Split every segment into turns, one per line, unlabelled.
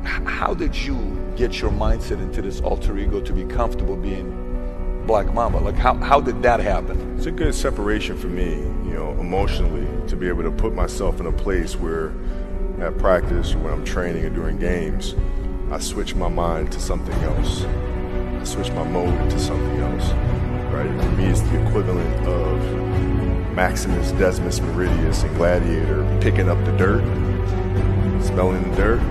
How did you get your mindset into this alter ego to be comfortable being Black Mamba? Like, how did that happen?
It's a good separation for me, you know, emotionally, to be able to put myself in a place where at practice or when I'm training or during games, I switch my mind to something else. I switch my mode to something else, right? For me, it's the equivalent of Maximus Decimus Meridius in Gladiator picking up the dirt, smelling the dirt.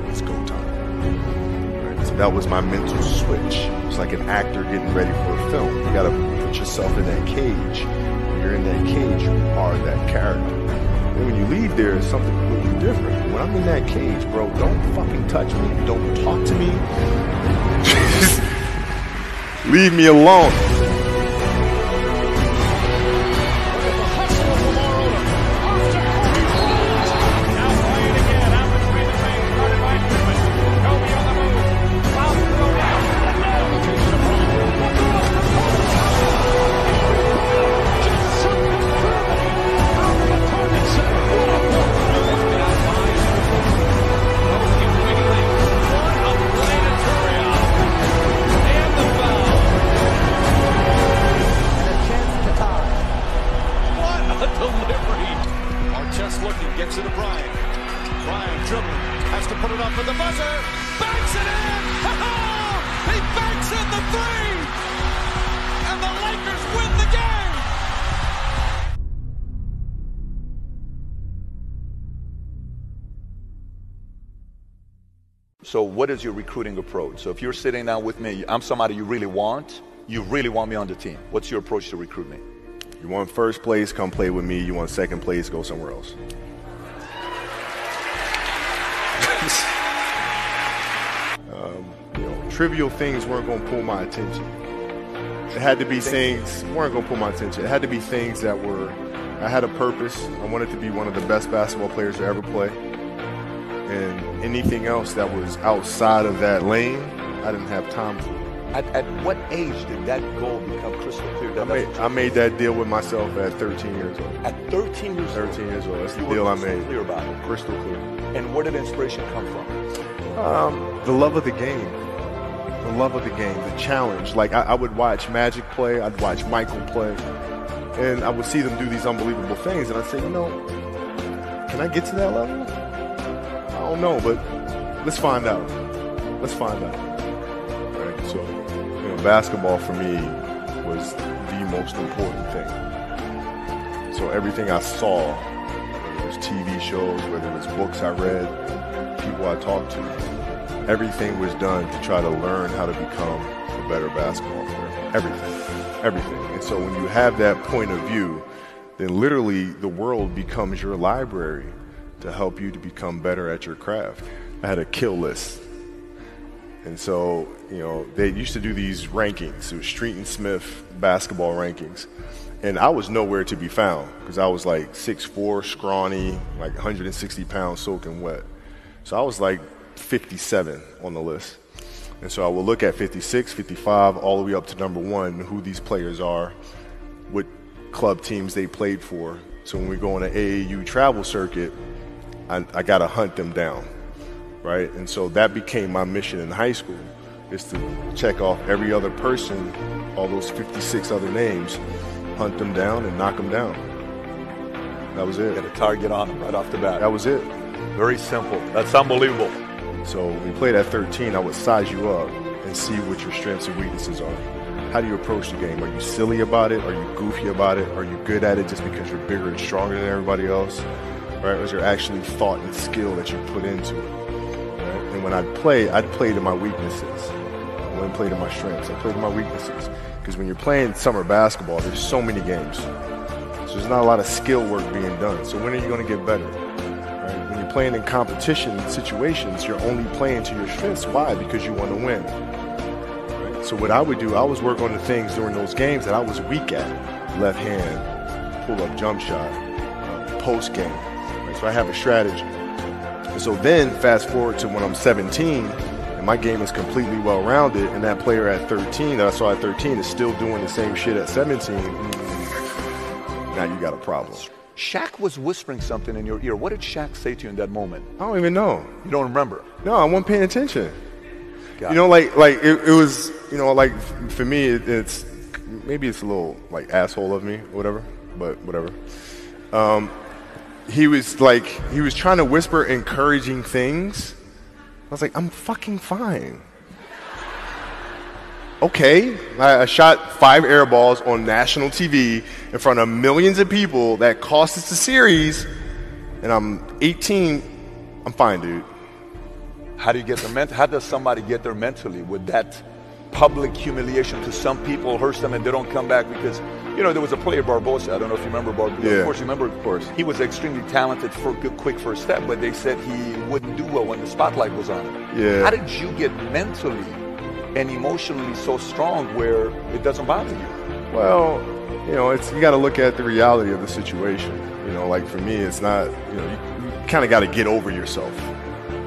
It's go time. Right? So that was my mental switch. It's like an actor getting ready for a film. You gotta put yourself in that cage. When you're in that cage, you are that character. And when you leave there, it's something completely different. When I'm in that cage, bro, don't fucking touch me. Don't talk to me. Leave me alone.
Gets it to Bryant. Bryant dribbling. Has to put it up for the buzzer. Banks it in! Oh, he banks in the three! And the Lakers win the game!
So what is your recruiting approach? So if you're sitting down with me, I'm somebody you really want me on the team. What's your approach to recruit me?
You want first place, come play with me. You want second place, go somewhere else. Trivial things weren't going to pull my attention. It had to be things weren't going to pull my attention. It had to be things that were, I had a purpose. I wanted to be one of the best basketball players to ever play. And anything else that was outside of that lane, I didn't have time for.
At what age did that goal become crystal clear?
I made that deal with myself at 13 years old.
At 13 years old?
13 years old. That's the deal I made.
Crystal clear about it.
Crystal clear.
And where did inspiration come from?
The love of the game. The love of the game, the challenge. Like, I would watch Magic play, I'd watch Michael play, and I would see them do these unbelievable things, and I'd say, you know, can I get to that level? I don't know, but let's find out. Let's find out. Right? So, you know, basketball for me was the most important thing. So everything I saw, whether it was TV shows, whether it was books I read, people I talked to, everything was done to try to learn how to become a better basketball player. Everything. And so when you have that point of view, then literally the world becomes your library to help you to become better at your craft. I had a kill list. And so, you know, they used to do these rankings. It was Street and Smith basketball rankings. And I was nowhere to be found because I was like 6'4", scrawny, like 160 pounds soaking wet. So I was like 57 on the list. And so I will look at 56, 55, all the way up to number 1, who these players are, what club teams they played for. So when we go on an AAU travel circuit, I got to hunt them down, right? And so that became my mission in high school, is to check off every other person, all those 56 other names, hunt them down and knock them down. That was it.
Get a target on them right off the bat.
That was it.
Very simple. That's unbelievable.
So when you played at 13, I would size you up and see what your strengths and weaknesses are. How do you approach the game? Are you silly about it? Are you goofy about it? Are you good at it just because you're bigger and stronger than everybody else? Right? Or is there actually thought and skill that you put into it? Right? And when I'd play to my weaknesses. I wouldn't play to my strengths. I played to my weaknesses. Because when you're playing summer basketball, there's so many games. So there's not a lot of skill work being done. So when are you going to get better? Right? When you're playing in competition situations, you're only playing to your strengths. Why? Because you want to win. Right? So what I would do, I was work on the things during those games that I was weak at. Left hand, pull-up jump shot, post game. Right? So I have a strategy. And so then fast forward to when I'm 17, and my game is completely well-rounded, and that player at 13 that I saw at 13 is still doing the same shit at 17, now you got a problem.
Shaq was whispering something in your ear. What did Shaq say to you in that moment?
I don't even know.
You don't remember?
No, I wasn't paying attention.
Got
You know, like it was, you know, like for me, it's maybe it's a little like asshole of me or whatever, but whatever. He was trying to whisper encouraging things. I was like, I'm fucking fine. Okay, I shot 5 air balls on national TV in front of millions of people that cost us the series, and I'm 18. I'm fine, dude.
How do you get there how does somebody get there mentally with that public humiliation? To some people hurts them and they don't come back because, you know, there was a player, Barbosa. I don't know if you remember Barbosa.
Yeah.
Of course you remember.
Of course.
He was extremely talented for a good, quick first step, but they said he wouldn't do well when the spotlight was on him.
Yeah.
How did you get mentally and emotionally so strong where it doesn't bother you?
Well, you know, you got to look at the reality of the situation. You know, like for me, it's not, you know, you kind of got to get over yourself.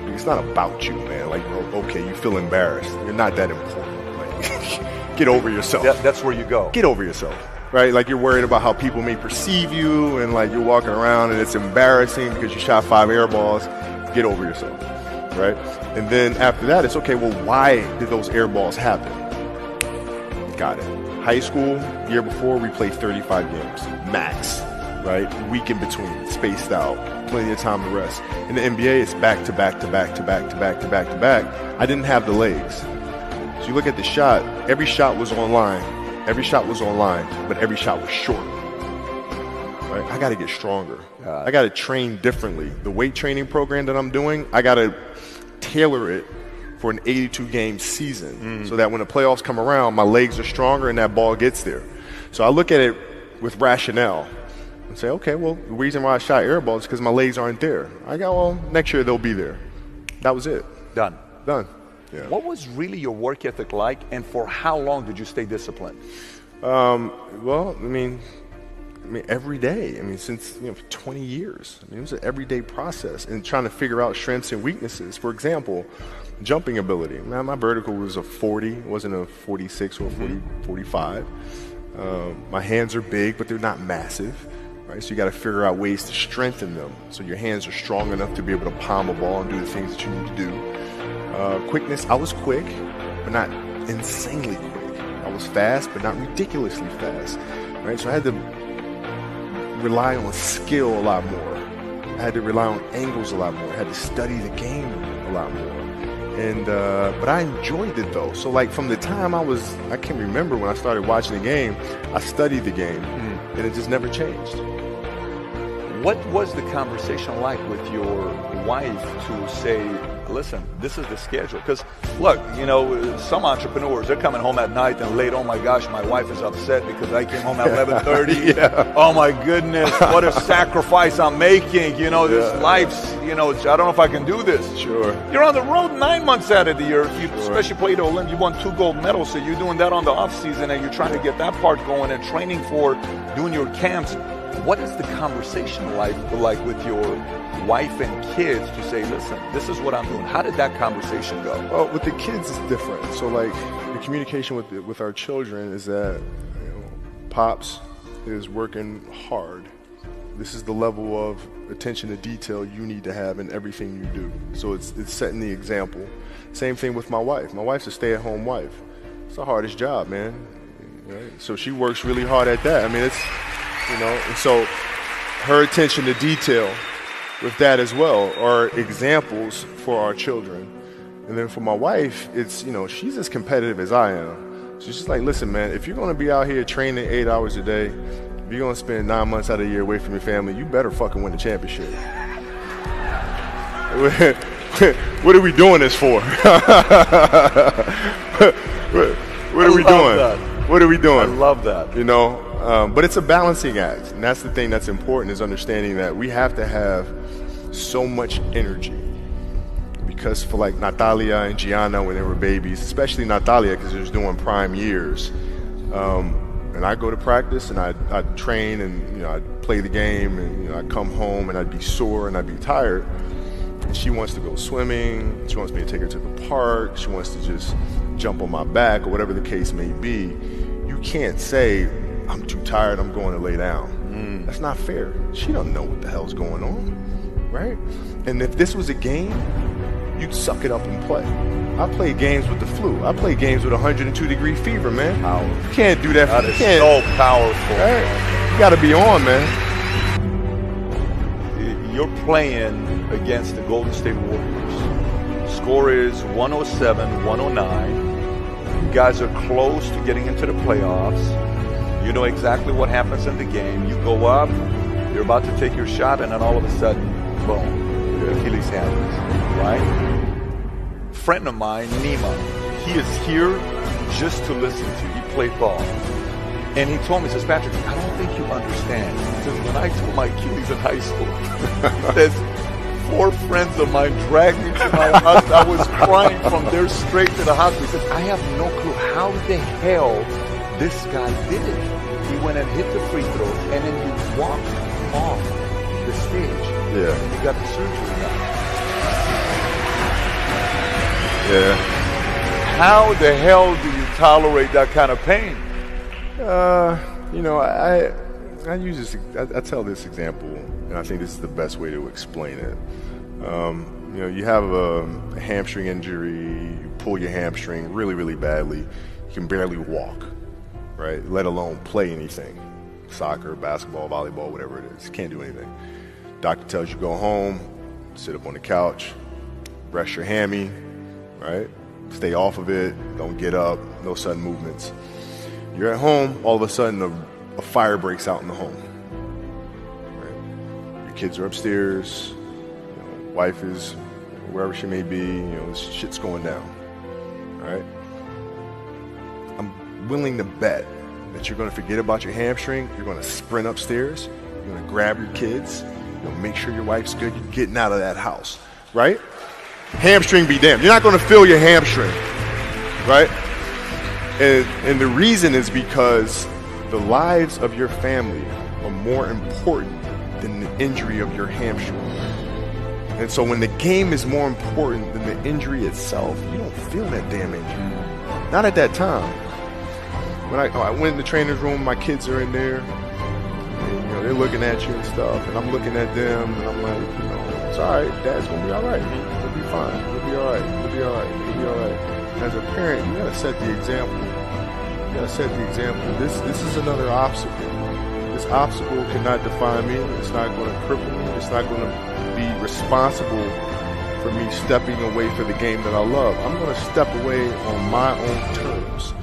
It's not about you, man. Like, okay, you feel embarrassed. You're not that important. Like, get over yourself.
That's where you go.
Get over yourself, right? Like you're worried about how people may perceive you, and like you're walking around and it's embarrassing because you shot 5 air balls. Get over yourself, right? And then after that, it's okay. Well, why did those air balls happen? Got it. High school, year before, we played 35 games max, right? Week in between, spaced out, plenty of time to rest. In the NBA, it's back to back to back to back to back to back to back. I didn't have the legs. So you look at the shot, every shot was online. Every shot was online, but every shot was short. Right? I got to get stronger. I got to train differently. The weight training program that I'm doing, I got to tailor it for an 82-game season so that when the playoffs come around, my legs are stronger and that ball gets there. So I look at it with rationale and say, okay, well, the reason why I shot air balls is because my legs aren't there. I go, well, next year they'll be there. That was it.
Done.
Yeah.
What was really your work ethic like, and for how long did you stay disciplined?
Well, I mean, every day. I mean, since, you know, for 20 years. I mean, it was an everyday process and trying to figure out strengths and weaknesses. For example, jumping ability. Man, my vertical was a 40, it wasn't a 46 or a 40, 45. My hands are big, but they're not massive. Right? So you got to figure out ways to strengthen them so your hands are strong enough to be able to palm a ball and do the things that you need to do. Quickness, I was quick, but not insanely quick. I was fast, but not ridiculously fast. Right? So I had to rely on skill a lot more. I had to rely on angles a lot more. I had to study the game a lot more. And but I enjoyed it though. So like from the time I can't remember when I started watching the game, I studied the game, and it just never changed.
What was the conversation like with your wife to say, listen, this is the schedule? Because, look, you know, some entrepreneurs, they're coming home at night and late, oh my gosh, my wife is upset because I came home at 11:30.
Yeah.
Oh my goodness, what a sacrifice I'm making. You know, this life's, you know, I don't know if I can do this.
Sure.
You're on the road 9 months out of the year. You especially played Olympics. You won 2 gold medals, so you're doing that on the off season and you're trying to get that part going and training for doing your camps. What is the conversation like with your wife and kids to say, listen, this is what I'm doing? How did that conversation go?
Well, with the kids, it's different. So, like, the communication with our children is that, you know, Pops is working hard. This is the level of attention to detail you need to have in everything you do. So it's setting the example. Same thing with my wife. My wife's a stay-at-home wife. It's the hardest job, man. Right? So she works really hard at that. I mean, it's, you know, and so her attention to detail with that as well are examples for our children. And then for my wife, it's, you know, she's as competitive as I am. She's just like, listen, man, if you're going to be out here training 8 hours a day, if you're going to spend 9 months out of the year away from your family, you better fucking win the championship. What are we doing this for? What are we doing? What are we doing?
I love that.
You know, but it's a balancing act. And that's the thing that's important, is understanding that we have to have so much energy. Because for like Natalia and Gianna when they were babies, especially Natalia because she was doing prime years, and I go to practice and I'd train and, you know, I'd play the game and, you know, I'd come home and I'd be sore and I'd be tired. And she wants to go swimming. She wants me to take her to the park. She wants to just jump on my back or whatever the case may be. You can't say, I'm too tired, I'm going to lay down. That's not fair. She doesn't know what the hell's going on, right? And if this was a game, you'd suck it up and play. I play games with the flu. I play games with 102-degree fever, man. You can't do that.
That is so powerful.
Right? You got to be on, man.
You're playing against the Golden State Warriors. Score is 107-109. You guys are close to getting into the playoffs. You know exactly what happens in the game. You go up, you're about to take your shot, and then all of a sudden, boom, your Achilles happens, right? Friend of mine, Nima, he is here just to listen to you. He played ball. And he told me, he says, Patrick, I don't think you understand. He says, when I tore my Achilles in high school, he says, 4 friends of mine dragged me to my house. I was crying from there straight to the hospital. He says, I have no clue how the hell this guy did it. He went and hit the free throw, and then he walked off the stage.
Yeah.
And he got the surgery done.
Yeah.
How the hell do you tolerate that kind of pain?
You know, I use this. I tell this example, and I think this is the best way to explain it. You know, you have a hamstring injury, you pull your hamstring really, really badly. You can barely walk, right? Let alone play anything, soccer, basketball, volleyball, whatever it is. You can't do anything. Doctor tells you go home, sit up on the couch, rest your hammy, right? Stay off of it. Don't get up. No sudden movements. You're at home. All of a sudden, a fire breaks out in the home. Right? Your kids are upstairs. You know, wife is wherever she may be. You know, shit's going down. Right? I'm willing to bet that you're going to forget about your hamstring. You're going to sprint upstairs. You're going to grab your kids. You're going to make sure your wife's good. You're getting out of that house. Right? Hamstring be damned. You're not going to feel your hamstring. Right? And the reason is because the lives of your family are more important than the injury of your hamstring. And so when the game is more important than the injury itself, you don't feel that damn injury. Not at that time. When I went in the trainer's room, my kids are in there. And, you know, they're looking at you and stuff, and I'm looking at them, and I'm like, you know, it's all right. Dad's gonna be all right. He'll be fine. He'll be all right. He'll be all right. He'll be all right. As a parent, you gotta set the example. You gotta set the example. This is another obstacle. This obstacle cannot define me. It's not going to cripple me. It's not going to be responsible for me stepping away for the game that I love. I'm going to step away on my own terms.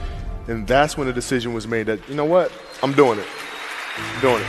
And that's when the decision was made that, you know what? I'm doing it. I'm doing it.